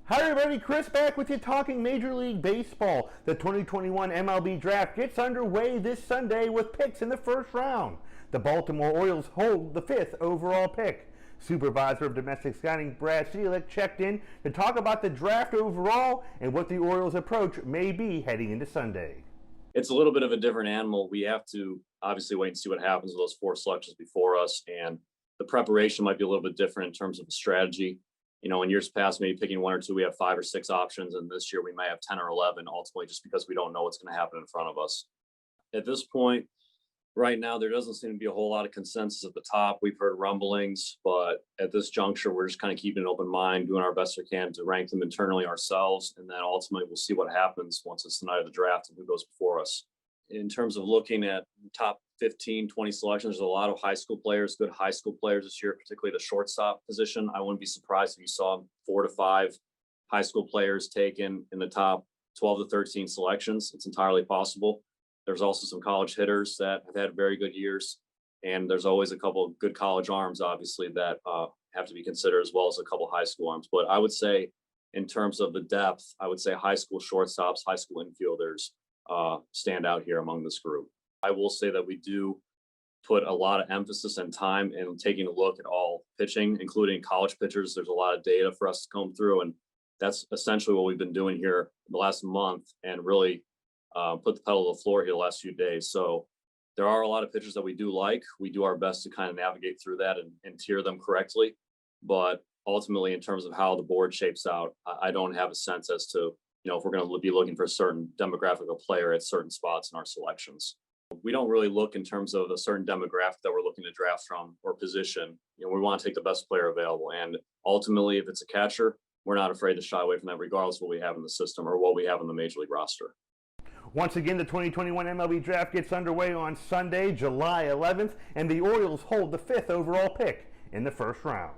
Hi everybody, Chris back with you talking Major League Baseball. The 2021 MLB Draft gets underway this Sunday with picks in the first round. The Baltimore Orioles hold the 5th overall pick. Supervisor of Domestic Scouting Brad Ciolek checked in to talk about the draft overall and what the Orioles' approach may be heading into Sunday. It's a little bit of a different animal. We have to obviously wait and see what happens with those 4 selections before us, and the preparation might be a little bit different in terms of the strategy. You know, in years past, maybe picking 1 or 2, we have 5 or 6 options, and this year we may have 10 or 11 ultimately, just because we don't know what's going to happen in front of us. At this point, right now, there doesn't seem to be a whole lot of consensus at the top. We've heard rumblings, but at this juncture, we're just kind of keeping an open mind, doing our best we can to rank them internally ourselves, and then ultimately we'll see what happens once it's the night of the draft and who goes before us. In terms of looking at top 15, 20 selections, there's a lot of high school players, good high school players this year, particularly the shortstop position. I wouldn't be surprised if you saw 4 to 5 high school players taken in the top 12 to 13 selections. It's entirely possible. There's also some college hitters that have had very good years, and there's always a couple of good college arms, obviously, that have to be considered, as well as a couple of high school arms. But I would say, in terms of the depth, I would say high school shortstops, high school infielders stand out here among this group. I will say that we do put a lot of emphasis and time in taking a look at all pitching, including college pitchers. There's a lot of data for us to comb through, and that's essentially what we've been doing here the last month, and really put the pedal to the floor here the last few days. So there are a lot of pitchers that we do like. We do our best to kind of navigate through that and tier them correctly. But ultimately, in terms of how the board shapes out, I don't have a sense as to, you know, if we're going to be looking for a certain demographic of player at certain spots in our selections. We don't really look in terms of a certain demographic that we're looking to draft from or position. You know, we want to take the best player available. And ultimately, if it's a catcher, we're not afraid to shy away from that, regardless of what we have in the system or what we have in the Major League roster. Once again, the 2021 MLB Draft gets underway on Sunday, July 11th, and the Orioles hold the 5th overall pick in the first round.